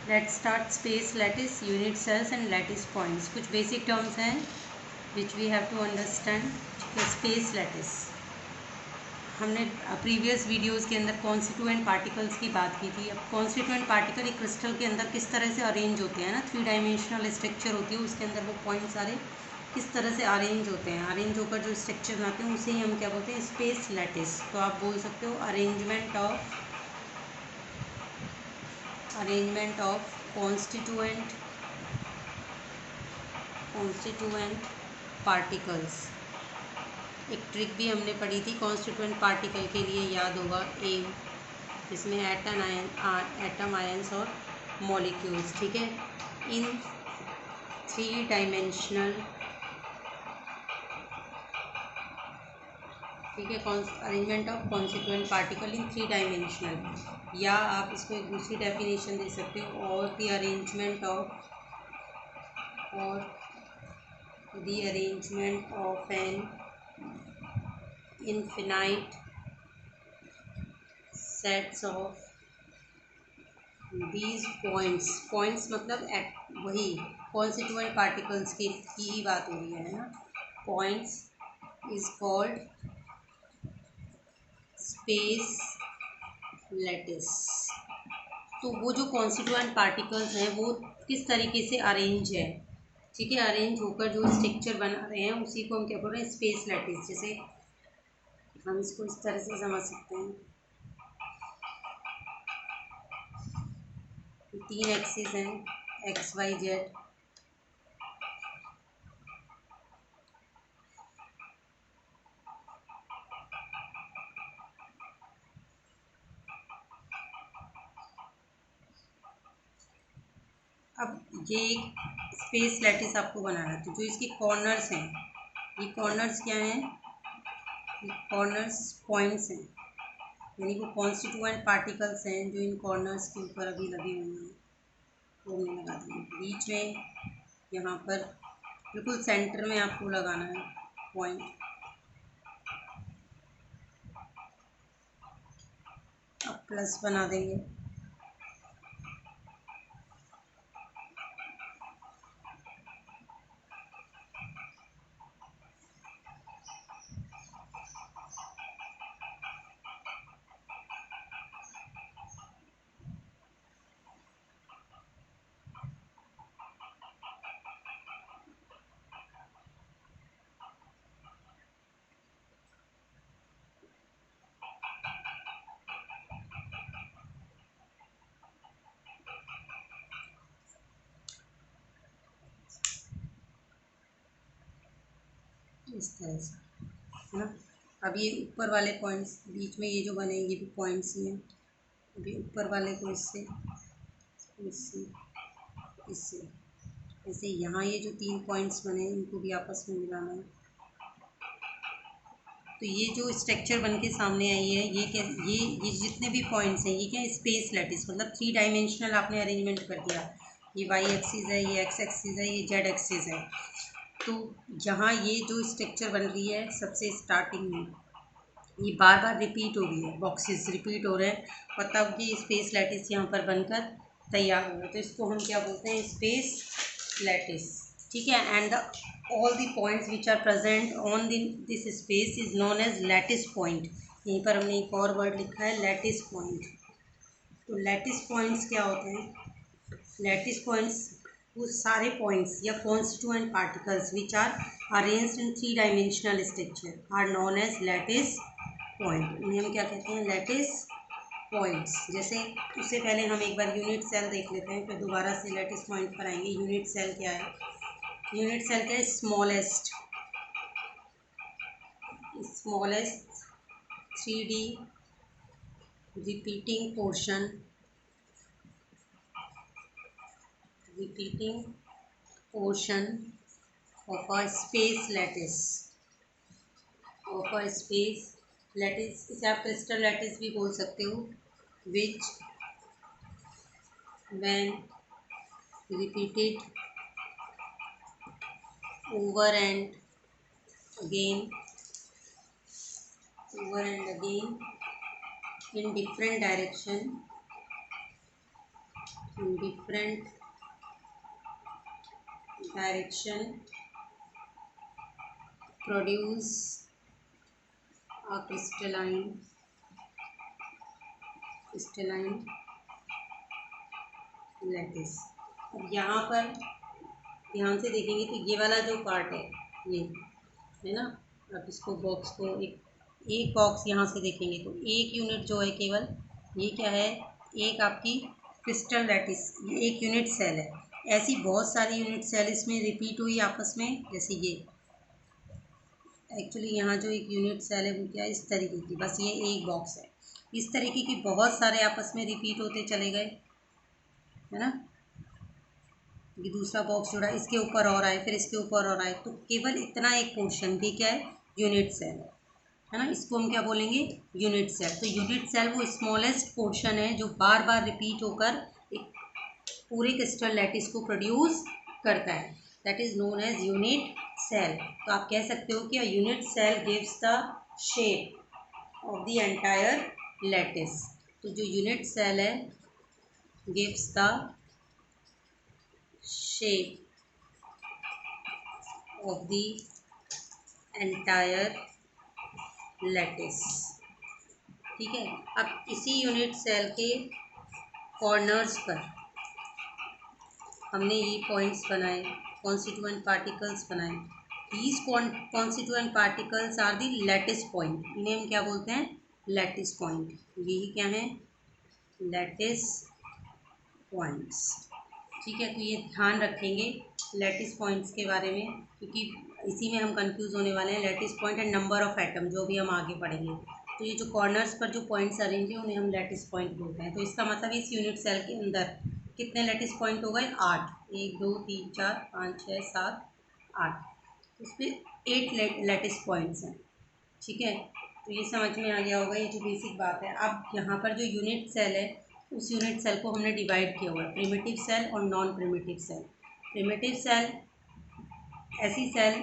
Let's start space lattice unit cells and lattice points. कुछ basic terms हैं which we have to understand. Space lattice हमने previous videos के अंदर constituent particles की बात की थी। अब कॉन्स्टिट्यूएंट पार्टिकल एक क्रिस्टल के अंदर किस तरह से अरेंज होते हैं ना, 3 डायमेंशनल स्ट्रक्चर होती है, उसके अंदर वो पॉइंट सारे किस तरह से अरेंज होते हैं, अरेंज होकर जो स्ट्रक्चर बनाते हैं उसे ही हम क्या बोलते हैं, स्पेस लैटिस। तो आप बोल सकते हो अरेंजमेंट ऑफ कॉन्स्टिट्यूएंट पार्टिकल्स। एक ट्रिक भी हमने पढ़ी थी कॉन्स्टिट्यूएंट पार्टिकल के लिए, याद होगा, एम, जिसमें एटम आयंस और मॉलिक्यूल्स, ठीक है, इन 3 डायमेंशनल, ठीक है, arrangement of constituent particle in 3 dimensional, या आप इसको एक दूसरी डेफिनेशन दे सकते हो, और the arrangement of an infinite sets of these points मतलब वही कॉन्स्टिट्यूएंट पार्टिकल्स की ही बात हो रही है ना। Points is called space lattice. तो वो जो कॉन्स्टिट्यूएंट पार्टिकल्स हैं वो किस तरीके से अरेंज है, ठीक है, अरेंज होकर जो स्ट्रक्चर बना रहे हैं उसी को हम क्या बोल रहे हैं, स्पेस लैटिस। जैसे हम इसको इस तरह से समझ सकते हैं, 3 एक्सिस हैं, एक्स वाई जेड। अब ये एक स्पेस लैटिस आपको बनाना है, तो जो इसके कॉर्नर्स हैं, ये कॉर्नर्स क्या हैं, ये कॉर्नर्स पॉइंट्स हैं, यानी वो कॉन्स्टिट्यूएंट पार्टिकल्स हैं जो इन कॉर्नर्स के ऊपर अभी लगे हुए हैं, वो हमने लगा दिए बीच में। यहाँ पर बिल्कुल सेंटर में आपको लगाना है पॉइंट। अब प्लस बना देंगे। इस तरह से, है ना। अब ये ऊपर वाले पॉइंट्स बीच में ये जो बने ये भी पॉइंट्स ही हैं। अभी ऊपर वाले को इससे इससे इससे ऐसे यहाँ ये जो 3 पॉइंट्स बने इनको भी आपस में मिलाना है। तो ये जो स्ट्रक्चर बन के सामने आई है, ये क्या, ये जितने भी पॉइंट्स हैं ये क्या, स्पेस लैटिस, मतलब 3 डायमेंशनल आपने अरेंजमेंट कर दिया। ये वाई एक्सिस है, ये एक्स एक्सिस है, ये जेड एक्सिस है। तो यहाँ ये जो स्ट्रक्चर बन रही है सबसे स्टार्टिंग में, ये बार बार रिपीट हो रही है, बॉक्सेस रिपीट हो रहे हैं, और तब ये स्पेस लैटिस यहाँ पर बनकर तैयार हो रहा है। तो इसको हम क्या बोलते हैं, स्पेस लैटिस, ठीक है। And all the points which are present on this space is known as lattice point. यहीं पर हमने एक और वर्ड लिखा है, लैटिस पॉइंट। तो लैटिस पॉइंट्स क्या होते हैं, लैटिस पॉइंट्स वो सारे पॉइंट्स या constituent particles which are arranged in 3 dimensional structure are known as lattice point. इन्हें हम क्या कहते हैं, लैटिस पॉइंट्स। जैसे उससे पहले हम एक बार यूनिट सेल देख लेते हैं, फिर दोबारा से लैटिस पॉइंट पर आएंगे। यूनिट सेल क्या है, यूनिट सेल क्या है, smallest 3D repeating portion of a space lattice, इसे आप क्रिस्टल लैटिस भी बोल सकते हो, which when repeated over and again in different direction in different direction produce a crystalline lattice. अब यहाँ पर ध्यान से देखेंगे तो ये वाला जो पार्ट है ये है ना। अब इसको बॉक्स को एक बॉक्स यहाँ से देखेंगे तो एक यूनिट जो है केवल ये क्या है, एक आपकी क्रिस्टल लैटिस, ये एक यूनिट सेल है। ऐसी बहुत सारी यूनिट सेल इसमें रिपीट हुई आपस में, जैसे ये एक्चुअली यहाँ जो एक यूनिट सेल है वो क्या है, इस तरीके की, बस ये एक बॉक्स है। इस तरीके की बहुत सारे आपस में रिपीट होते चले गए, है ना। ये दूसरा बॉक्स जुड़ा, इसके ऊपर और आए, फिर इसके ऊपर और आए, तो केवल इतना एक पोर्शन भी क्या है, यूनिट सेल है ना। इसको हम क्या बोलेंगे, यूनिट सेल। तो यूनिट सेल वो स्मॉलेस्ट पोर्शन है जो बार बार रिपीट होकर एक पूरे क्रिस्टल लैटिस को प्रोड्यूस करता है, that is known as unit cell. तो आप कह सकते हो कि unit cell gives the shape of the entire lattice. तो जो यूनिट सेल है gives the shape of the entire lattice. ठीक है। अब इसी यूनिट सेल के कॉर्नर्स पर हमने ये पॉइंट्स बनाए, कॉन्स्टिट्यूएंट पार्टिकल्स बनाए। These constituent particles are the lattice point. इन्हें हम क्या बोलते हैं, लैटिस पॉइंट। यही क्या है, लैटिस पॉइंट्स। ठीक है। तो ये ध्यान रखेंगे लैटिस पॉइंट्स के बारे में, क्योंकि इसी में हम कंफ्यूज होने वाले हैं, lattice point and number of atom, जो भी हम आगे पढ़ेंगे। तो ये जो कॉर्नर्स पर जो पॉइंट्स अरेंज हैं उन्हें हम लैटिस पॉइंट बोलते हैं। तो इसका मतलब इस यूनिट सेल के अंदर कितने लैटिस पॉइंट हो गए, 8। 1 2 3 4 5 6 7 8। इस पर 8 लैटिस पॉइंट्स हैं। ठीक है। तो ये समझ में आ गया होगा, ये जो बेसिक बात है। अब यहाँ पर जो यूनिट सेल है उस यूनिट सेल को हमने डिवाइड किया हुआ है, प्रिमिटिव सेल और non primitive cell. Primitive cell ऐसी सेल,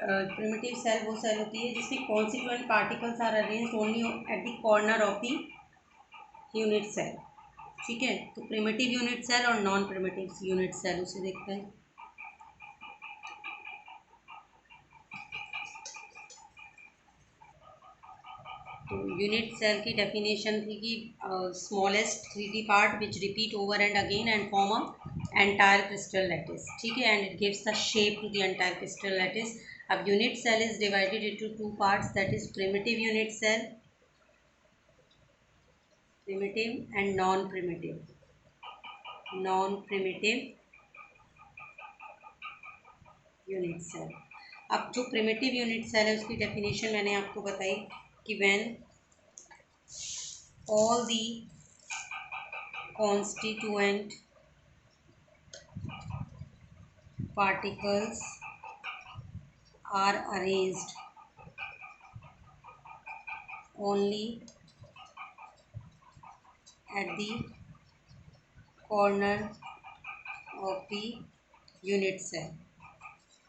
प्रिमिटिव सेल वो सेल होती है जिसमें constituent particles are arranged only at the corner of the unit cell. ठीक है। तो प्रिमिटिव यूनिट सेल और नॉन प्रिमिटिव यूनिट सेल उसे देखते हैं। तो यूनिट सेल की डेफिनेशन थी कि smallest 3D part which repeat over and again and form a entire crystal lattice. ठीक है। And it gives the shape to the entire crystal lattice. अब unit cell is divided into 2 parts, that is primitive unit cell, primitive and non primitive unit cell. अब जो primitive unit cell है उसकी definition मैंने आपको बताई कि when all the constituent particles are arranged only at the corner of the unit cell।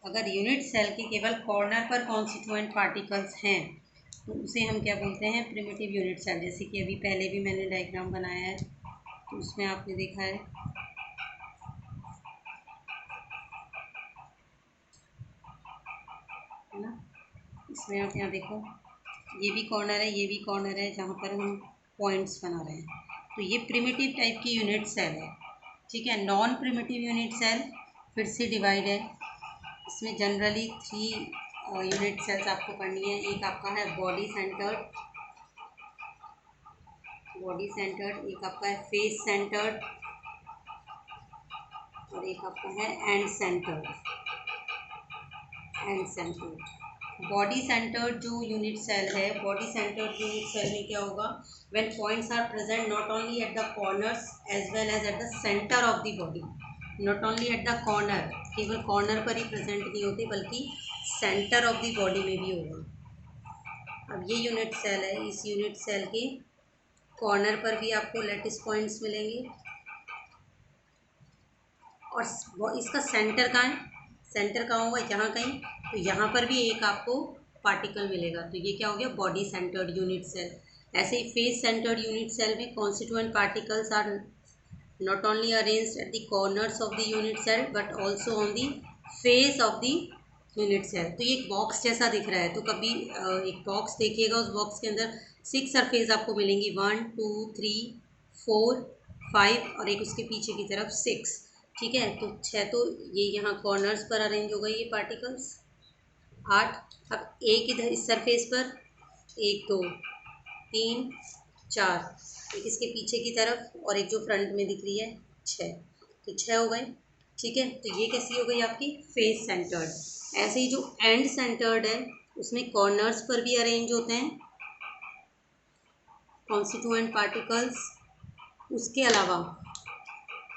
अगर unit cell के केवल कॉर्नर पर कॉन्स्टिट्यूएंट पार्टिकल्स हैं तो उसे हम क्या बोलते हैं, प्रिमिटिव यूनिट सेल। जैसे कि अभी पहले भी मैंने डायग्राम बनाया है तो उसमें आपने देखा है ना। इसमें आप यहाँ देखो, ये भी कॉर्नर है, ये भी कॉर्नर है, जहाँ पर हम पॉइंट्स बना रहे हैं। तो ये प्रिमिटिव टाइप की यूनिट सेल है। ठीक है। नॉन प्रिमिटिव यूनिट सेल फिर से डिवाइड है। इसमें जनरली 3 यूनिट सेल्स आपको पढ़नी है। एक आपका है बॉडी सेंटर्ड, एक आपका है फेस सेंटर्ड और एक आपका है एंड सेंटर्ड। बॉडी सेंटर्ड जो यूनिट सेल है, बॉडी सेंटर्ड यूनिट सेल में क्या होगा, when points are present not only at the corners as well as at the centre of the body. Not only at the corner, केवल corner पर ही present नहीं होते बल्कि सेंटर ऑफ द बॉडी में भी होगा। अब ये यूनिट सेल है, इस यूनिट सेल के कॉर्नर पर भी आपको लैटिस पॉइंट्स मिलेंगे और इसका सेंटर कहाँ है, सेंटर कहाँ होगा, यहाँ कहीं, तो यहाँ पर भी एक आपको पार्टिकल मिलेगा। तो ये क्या हो गया, बॉडी सेंटर्ड यूनिट सेल। ऐसे ही फेस सेंटर्ड यूनिट सेल में constituent particles are not only arranged at the corners of the unit cell but also on the face of the unit cell. तो ये एक बॉक्स जैसा दिख रहा है, तो कभी एक बॉक्स देखिएगा, उस बॉक्स के अंदर 6 सरफेस आपको मिलेंगी, 1 2 3 4 5 और एक उसके पीछे की तरफ 6। ठीक है, तो 6 तो ये यहाँ कॉर्नर्स पर अरेंज हो गई ये पार्टिकल्स। 8, अब एक इधर इस सरफेस पर, 1 2 3 4, एक इसके पीछे की तरफ और एक जो फ्रंट में दिख रही है 6, तो 6 हो गए। ठीक है, तो ये कैसी हो गई आपकी फेस सेंटर्ड। ऐसे ही जो एंड सेंटर्ड है उसमें कॉर्नर्स पर भी अरेंज होते हैं कॉन्स्टिट्यूएंट पार्टिकल्स। उसके अलावा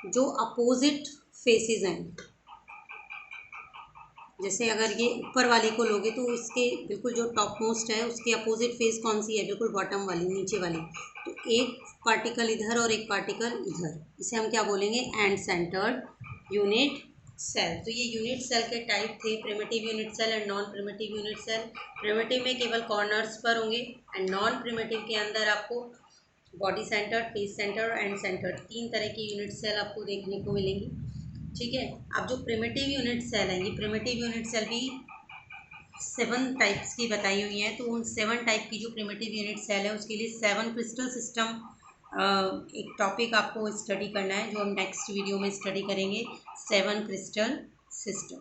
जो अपोजिट फेसेस हैं, जैसे अगर ये ऊपर वाले को लोगे तो इसके बिल्कुल जो टॉप मोस्ट है उसके अपोजिट फेस कौन सी है, बिल्कुल बॉटम वाली, नीचे वाली। तो एक पार्टिकल इधर और एक पार्टिकल इधर, इसे हम क्या बोलेंगे, एंड सेंटर्ड यूनिट सेल। तो ये यूनिट सेल के टाइप थे, primitive unit cell and non primitive unit cell. Primitive में केवल कॉर्नर्स पर होंगे एंड नॉन प्रिमिटिव के अंदर आपको body centred, face centred, and centred, 3 तरह की यूनिट सेल आपको देखने को मिलेंगी। ठीक है, अब जो प्रिमिटिव यूनिट सेल है, ये प्रिमिटिव यूनिट सेल भी 7 टाइप्स की बताई हुई हैं। तो उन 7 टाइप की जो प्रिमिटिव यूनिट सेल है उसके लिए 7 क्रिस्टल सिस्टम एक टॉपिक आपको स्टडी करना है, जो हम नेक्स्ट वीडियो में स्टडी करेंगे, 7 क्रिस्टल सिस्टम।